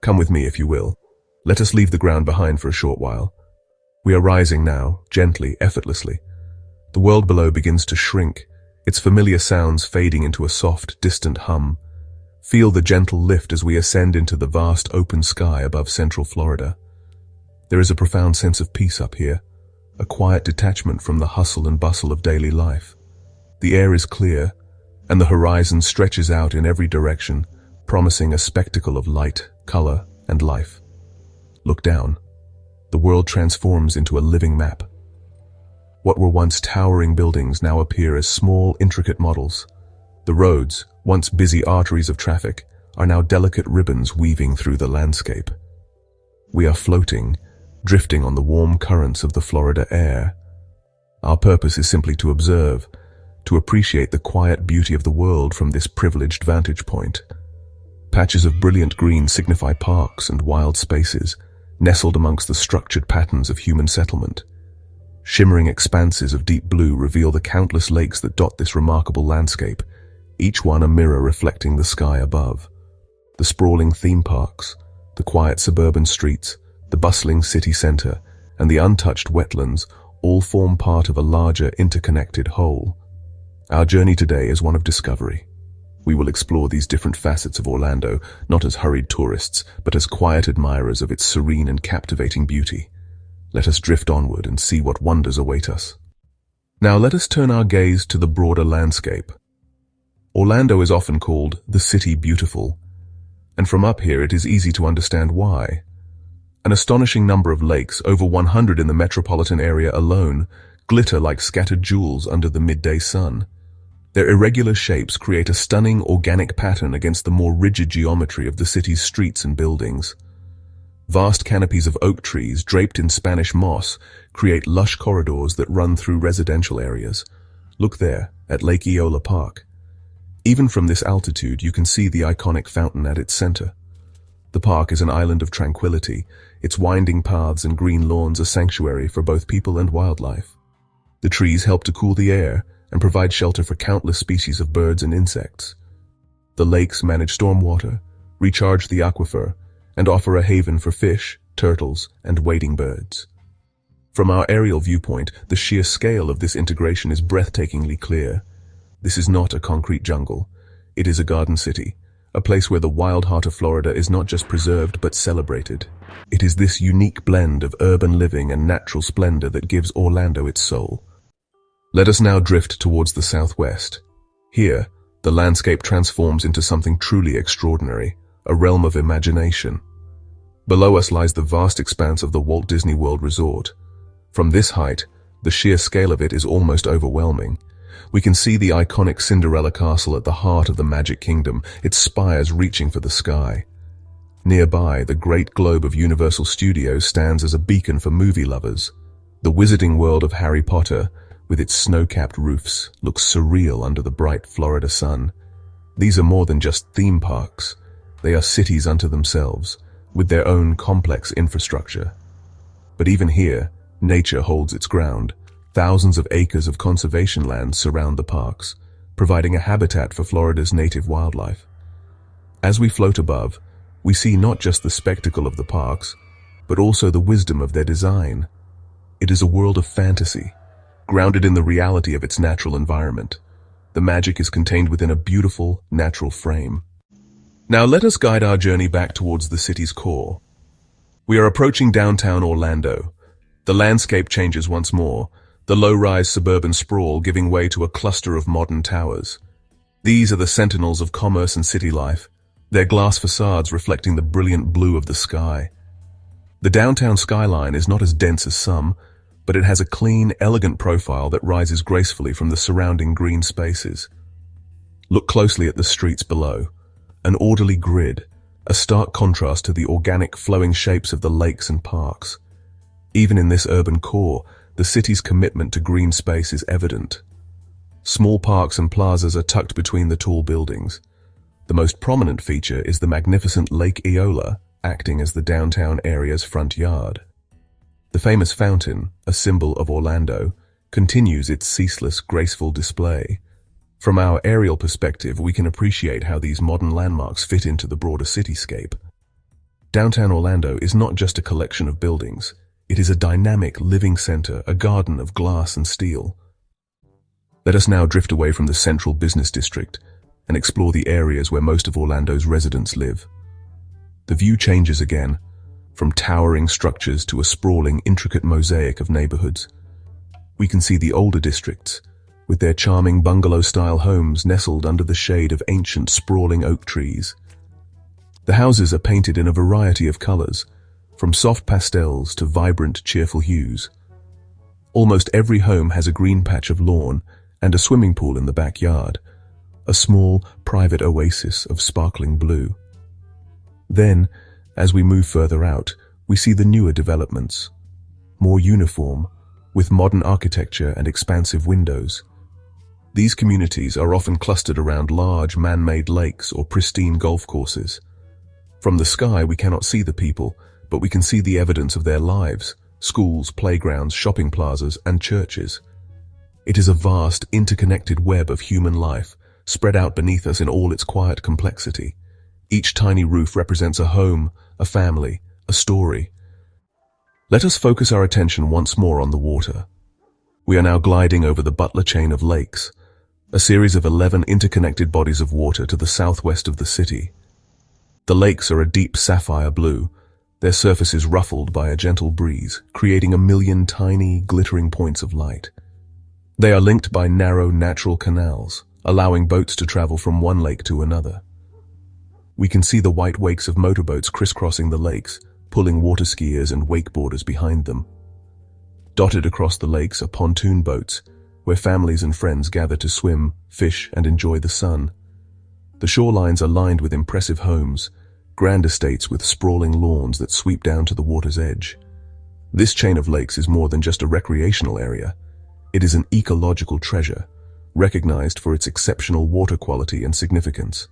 Come with me if you will. Let us leave the ground behind for a short while. We are rising now, gently, effortlessly. The world below begins to shrink, its familiar sounds fading into a soft, distant hum. Feel the gentle lift as we ascend into the vast open sky above central Florida. There is a profound sense of peace up here, a quiet detachment from the hustle and bustle of daily life. The air is clear, and the horizon stretches out in every direction, promising a spectacle of light, color, and life. Look down. The world transforms into a living map. What were once towering buildings now appear as small, intricate models. The roads, once busy arteries of traffic, are now delicate ribbons weaving through the landscape. We are floating, drifting on the warm currents of the Florida air. Our purpose is simply to observe, to appreciate the quiet beauty of the world from this privileged vantage point. Patches of brilliant green signify parks and wild spaces, nestled amongst the structured patterns of human settlement. Shimmering expanses of deep blue reveal the countless lakes that dot this remarkable landscape, each one a mirror reflecting the sky above. The sprawling theme parks, the quiet suburban streets, the bustling city center, and the untouched wetlands all form part of a larger, interconnected whole. Our journey today is one of discovery. We will explore these different facets of Orlando, not as hurried tourists, but as quiet admirers of its serene and captivating beauty. Let us drift onward and see what wonders await us. Now let us turn our gaze to the broader landscape. Orlando is often called the City Beautiful, and from up here it is easy to understand why. An astonishing number of lakes, over 100 in the metropolitan area alone, glitter like scattered jewels under the midday sun. Their irregular shapes create a stunning organic pattern against the more rigid geometry of the city's streets and buildings. Vast canopies of oak trees draped in Spanish moss create lush corridors that run through residential areas. Look there, at Lake Eola Park. Even from this altitude, you can see the iconic fountain at its center. The park is an island of tranquility, its winding paths and green lawns a sanctuary for both people and wildlife. The trees help to cool the air and provide shelter for countless species of birds and insects. The lakes manage stormwater, recharge the aquifer, and offer a haven for fish, turtles, and wading birds. From our aerial viewpoint, the sheer scale of this integration is breathtakingly clear. This is not a concrete jungle. It is a garden city, a place where the wild heart of Florida is not just preserved but celebrated. It is this unique blend of urban living and natural splendor that gives Orlando its soul. Let us now drift towards the southwest. Here, the landscape transforms into something truly extraordinary, a realm of imagination. Below us lies the vast expanse of the Walt Disney World Resort. From this height, the sheer scale of it is almost overwhelming. We can see the iconic Cinderella Castle at the heart of the Magic Kingdom, its spires reaching for the sky. Nearby, the great globe of Universal Studios stands as a beacon for movie lovers. The wizarding world of Harry Potter, with its snow-capped roofs, looks surreal under the bright Florida sun. These are more than just theme parks. They are cities unto themselves, with their own complex infrastructure. But even here, nature holds its ground. Thousands of acres of conservation land surround the parks, providing a habitat for Florida's native wildlife. As we float above, we see not just the spectacle of the parks, but also the wisdom of their design. It is a world of fantasy, grounded in the reality of its natural environment. The magic is contained within a beautiful, natural frame. Now let us guide our journey back towards the city's core. We are approaching downtown Orlando. The landscape changes once more, the low-rise suburban sprawl giving way to a cluster of modern towers. These are the sentinels of commerce and city life, their glass facades reflecting the brilliant blue of the sky. The downtown skyline is not as dense as some, but it has a clean, elegant profile that rises gracefully from the surrounding green spaces. Look closely at the streets below. An orderly grid, a stark contrast to the organic, flowing shapes of the lakes and parks. Even in this urban core, the city's commitment to green space is evident. Small parks and plazas are tucked between the tall buildings. The most prominent feature is the magnificent Lake Eola, acting as the downtown area's front yard. The famous fountain, a symbol of Orlando, continues its ceaseless, graceful display. From our aerial perspective, we can appreciate how these modern landmarks fit into the broader cityscape. Downtown Orlando is not just a collection of buildings. It is a dynamic living center, a garden of glass and steel. Let us now drift away from the central business district and explore the areas where most of Orlando's residents live. The view changes again, from towering structures to a sprawling, intricate mosaic of neighborhoods. We can see the older districts, with their charming bungalow-style homes nestled under the shade of ancient, sprawling oak trees. The houses are painted in a variety of colors, from soft pastels to vibrant, cheerful hues. Almost every home has a green patch of lawn and a swimming pool in the backyard, a small, private oasis of sparkling blue. Then, as we move further out, we see the newer developments, more uniform, with modern architecture and expansive windows. These communities are often clustered around large man-made lakes or pristine golf courses. From the sky, we cannot see the people, but we can see the evidence of their lives: schools, playgrounds, shopping plazas, and churches. It is a vast, interconnected web of human life, spread out beneath us in all its quiet complexity. Each tiny roof represents a home, a family, a story. Let us focus our attention once more on the water. We are now gliding over the Butler chain of lakes, a series of 11 interconnected bodies of water to the southwest of the city. The lakes are a deep sapphire blue, their surfaces ruffled by a gentle breeze, creating a million tiny, glittering points of light. They are linked by narrow, natural canals, allowing boats to travel from one lake to another. We can see the white wakes of motorboats crisscrossing the lakes, pulling water skiers and wakeboarders behind them. Dotted across the lakes are pontoon boats, where families and friends gather to swim, fish, and enjoy the sun. The shorelines are lined with impressive homes, grand estates with sprawling lawns that sweep down to the water's edge. This chain of lakes is more than just a recreational area. It is an ecological treasure, recognized for its exceptional water quality and significance.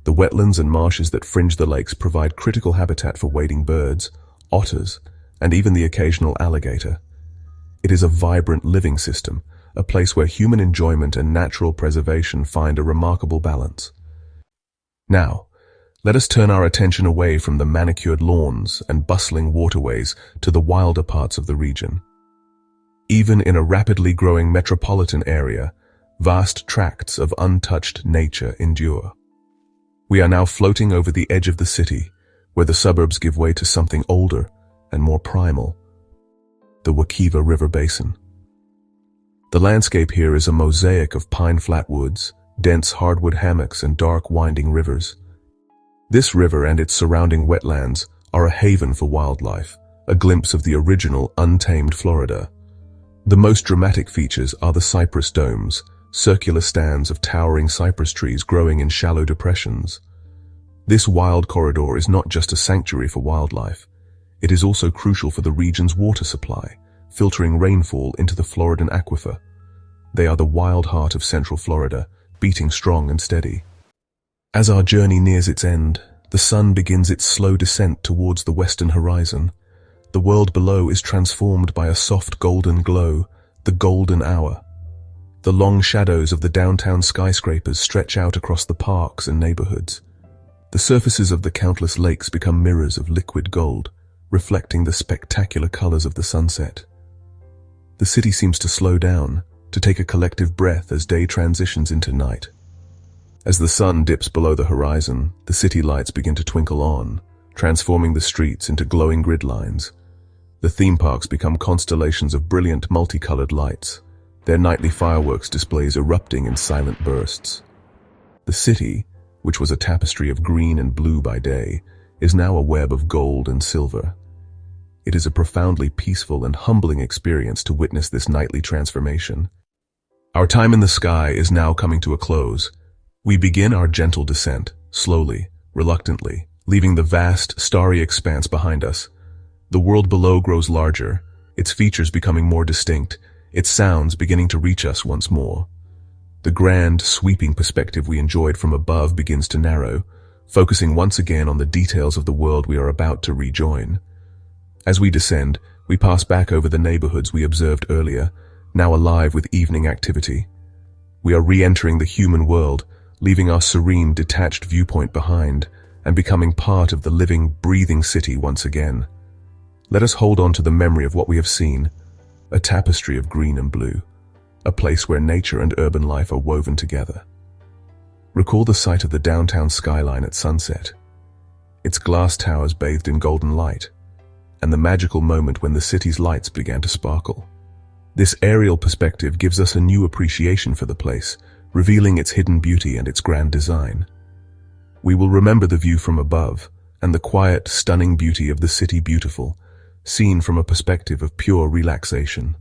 The wetlands and marshes that fringe the lakes provide critical habitat for wading birds, otters, and even the occasional alligator. It is a vibrant living system, a place where human enjoyment and natural preservation find a remarkable balance. Now, let us turn our attention away from the manicured lawns and bustling waterways to the wilder parts of the region. Even in a rapidly growing metropolitan area, vast tracts of untouched nature endure. We are now floating over the edge of the city, where the suburbs give way to something older and more primal: the Wakiva River Basin. The landscape here is a mosaic of pine flatwoods, dense hardwood hammocks, and dark winding rivers. This river and its surrounding wetlands are a haven for wildlife, a glimpse of the original, untamed Florida. The most dramatic features are the cypress domes, circular stands of towering cypress trees growing in shallow depressions. This wild corridor is not just a sanctuary for wildlife. It is also crucial for the region's water supply, filtering rainfall into the Floridan aquifer. They are the wild heart of Central Florida, beating strong and steady. As our journey nears its end, the sun begins its slow descent towards the western horizon. The world below is transformed by a soft golden glow, the golden hour. The long shadows of the downtown skyscrapers stretch out across the parks and neighborhoods. The surfaces of the countless lakes become mirrors of liquid gold, reflecting the spectacular colors of the sunset. The city seems to slow down, to take a collective breath as day transitions into night. As the sun dips below the horizon, the city lights begin to twinkle on, transforming the streets into glowing grid lines. The theme parks become constellations of brilliant multicolored lights, their nightly fireworks displays erupting in silent bursts. The city, which was a tapestry of green and blue by day, is now a web of gold and silver. It is a profoundly peaceful and humbling experience to witness this nightly transformation. Our time in the sky is now coming to a close. We begin our gentle descent, slowly, reluctantly, leaving the vast, starry expanse behind us. The world below grows larger, its features becoming more distinct, its sounds beginning to reach us once more. The grand, sweeping perspective we enjoyed from above begins to narrow, focusing once again on the details of the world we are about to rejoin. As we descend, we pass back over the neighborhoods we observed earlier, now alive with evening activity. We are re-entering the human world, leaving our serene, detached viewpoint behind, and becoming part of the living, breathing city once again. Let us hold on to the memory of what we have seen, a tapestry of green and blue, a place where nature and urban life are woven together. Recall the sight of the downtown skyline at sunset, its glass towers bathed in golden light, and the magical moment when the city's lights began to sparkle. This aerial perspective gives us a new appreciation for the place, revealing its hidden beauty and its grand design. We will remember the view from above, and the quiet, stunning beauty of the city beautiful, seen from a perspective of pure relaxation.